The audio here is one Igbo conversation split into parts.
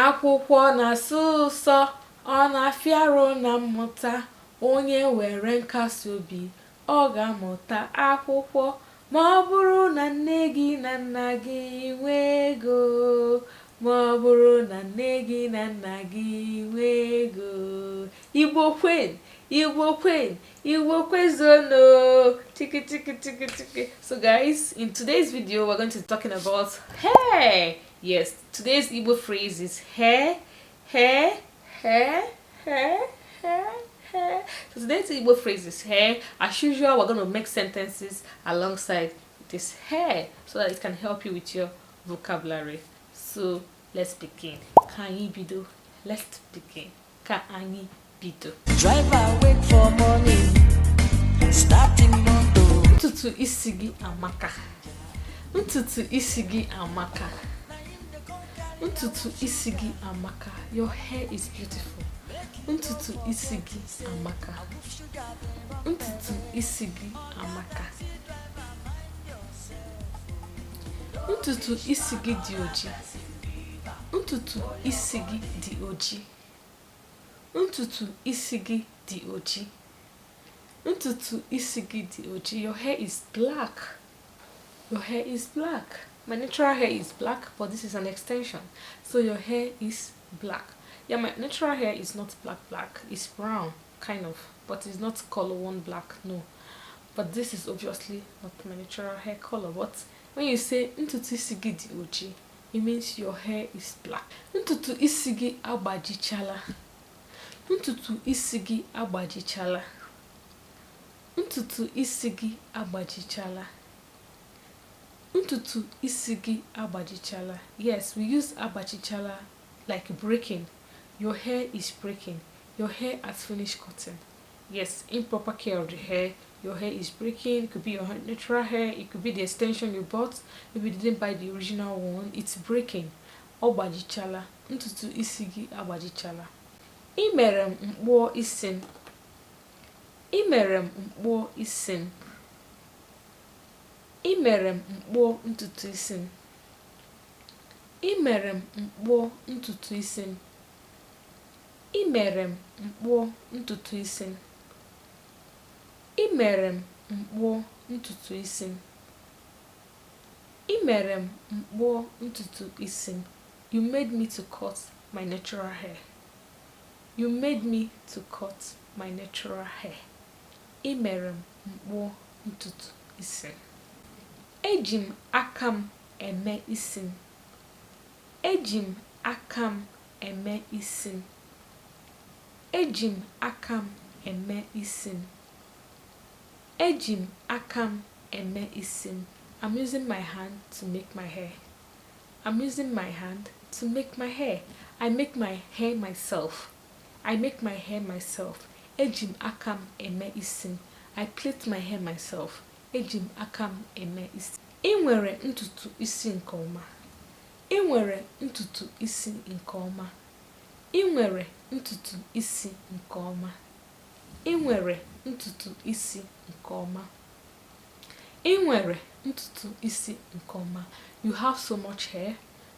Akwụkwọ na-asụ ụsọ, ọ na-afịa arụ na mmụta. Onye were nkasi obi, ọ ga-amụta akwụkwọ. Ma ọ bụrụ na nne gị na nna gị nwee ego, ma ọ bụrụ na nne gị na nna gị nwee ego. Igbo kwen, Igbo kwen, Igbo kwezono. Tiki tiki tiki tiki. So guys, in today's video we're going to be talking about hair. Yes, today's Igbo phrase is hair, hair, hair, hair, hair, hair. So today's Igbo phrase is hair. As usual, we're going to make sentences alongside this hair so that it can help you with your vocabulary. So let's begin. Kanyi bido. Let's begin. Kanyi bido. Driver wait for morning. Starting moto. Ntutu isi gị amaka. Ntutu isi gị amaka. Ntutu isi gị amaka. Your hair is beautiful. Ntutu isi gị amaka. Ntutu isi gị amaka. Ntutu isi gị dị ojii. Ntutu isi gị dị ojii. Ntutu isi gị dị ojii. Ntutu isi gị dị ojii. Your hair is black. Your hair is black. My natural hair is black, but this is an extension, so your hair is black. Yeah, my natural hair is not black. It's brown, kind of, but it's not color one black, no. But this is obviously not my natural hair color. But when you say ntutu isi gị dị ojii, it means your hair is black. Ntutu isi gị agbajichala. Ntutu isi gị agbajichala. Ntutu isi gị agbajichala. Ntutu isi gị agbajichala. Yes, we use agbajichala like breaking. Your hair is breaking. Your hair has finished cutting. Yes, improper care of the hair. Your hair is breaking. It could be your natural hair. It could be the extension you bought. Maybe you didn't buy the original one. It's breaking. Agbajichala. Ntutu isi gị agbajichala. Imere m mkpụọ isi m. Imere m mkpụọ isi m. Imere m mkpụọ ntutu isi m. Imere m mkpụọ ntutu isi m. Imere m mkpụọ ntutu isi m. Imere m mkpụọ ntutu isi m. Imere m mkpụọ ntutu isi m. You made me to cut my natural hair. You made me to cut my natural hair. Imere m mkpụọ ntutu isi m. Eji m aka m eme isi m. Eji m aka m eme isi m. Eji m aka m eme isi m. Eji m aka m eme isi m. I'm using my hand to make my hair. I'm using my hand to make my hair. I make my hair myself. I make my hair myself. Eji m aka m eme isi m. I plait my hair myself. Eji m aka m eme isi. Ị nwere ntutu isi nke ọma. Ị nwere ntutu isi nke ọma. Ị nwere ntutu isi nke ọma. Ị nwere ntutu isi nke ọma. Ị nwere ntutu isi nke ọma. You have so much hair.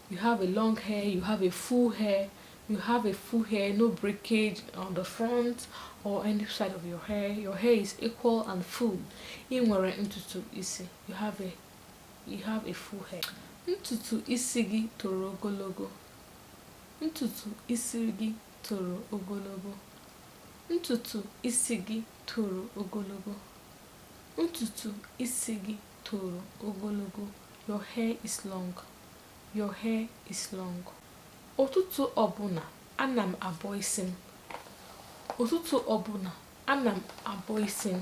You have a long hair. You have a full hair. You have a full hair, no breakage on the front or any side of your hair. Your hair is equal and full. Ị nwere ntutu isi. You have a full hair. Ntutu isi gị toro ogologo. Ntutu isi gị toro ogologo. Ntutu isi gị toro ogologo. Ntutu isi gị toro ogologo. Your hair is long. Your hair is long. Ụtụtụ ọbụla ana m abọ isi m. Ụtụtụ ọbụla ana m abọ isi m.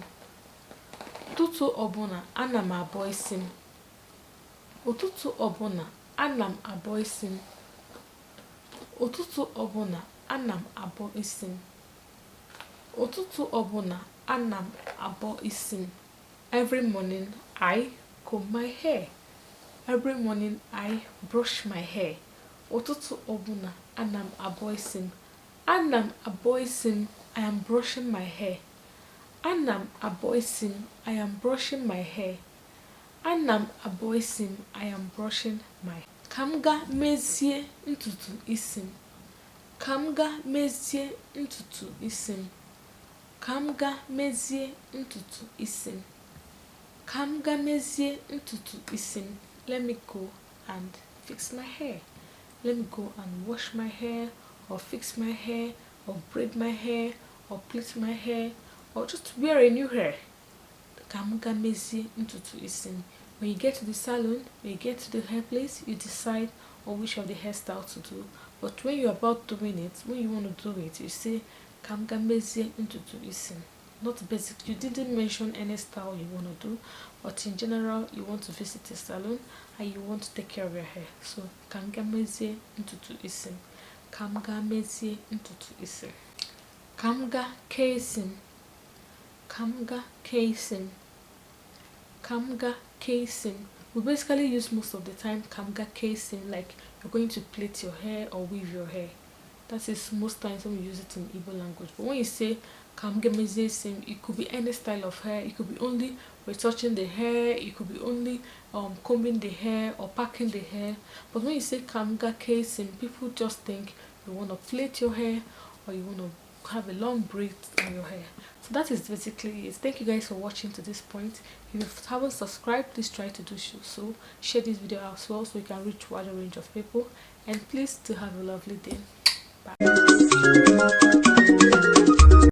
Ụtụtụ ọbụla ana m abọ isi m. Ụtụtụ ọbụla ana m abọ isi m. Ụtụtụ ọbụla ana m abọ isi m. Ụtụtụ ọbụla ana m abọ isi m. Every morning I comb my hair. Every morning I brush my hair. Ụtụtụ ọbụla ana m abọ isi m. Ana m abọ isi m. I am brushing my hair. Ana m abọ isi m. I am brushing my hair. Ana m abọ isi m. I am brushing my hair. Ka m gaa mezie ntutu isi m. Ka m gaa mezie ntutu isi m. Ka m gaa mezie ntutu isi m. Ka m gaa mezie ntutu isi m. Let me go and fix my hair. Let me go and wash my hair, or fix my hair, or braid my hair, or plait my hair, or just wear a new hair. Ka m gaa mezie ntutu isi m. When you get to the salon, when you get to the hair place, you decide on which of the hairstyle to do. But when you're about doing it, when you want to do it, you say ka m gaa mezie ntutu isi m. Not basic, you didn't mention any style you want to do, but in general you want to visit a salon and you want to take care of your hair. So ka m gaa mezie ntutu isi m. Ka m gaa mezie ntutu isi m. Ka m gaa kee isi m. Ka m gaa kee isi m. Ka m gaa kee isi m. We basically use most of the time ka m gaa kee isi m like you're going to plait your hair or weave your hair. That is most times when we use it in Igbo language. But when you say ka m gaa mezie isi m, it could be any style of hair. It could be only retouching the hair. It could be only combing the hair or packing the hair. But when you say ka m gaa kee isi m, people just think you want to plait your hair or you want to have a long braid on your hair. So that is basically it. Thank you guys for watching to this point. If you haven't subscribed, please try to do so. Share this video as well so you can reach a wider range of people. And please do have a lovely day. Bye.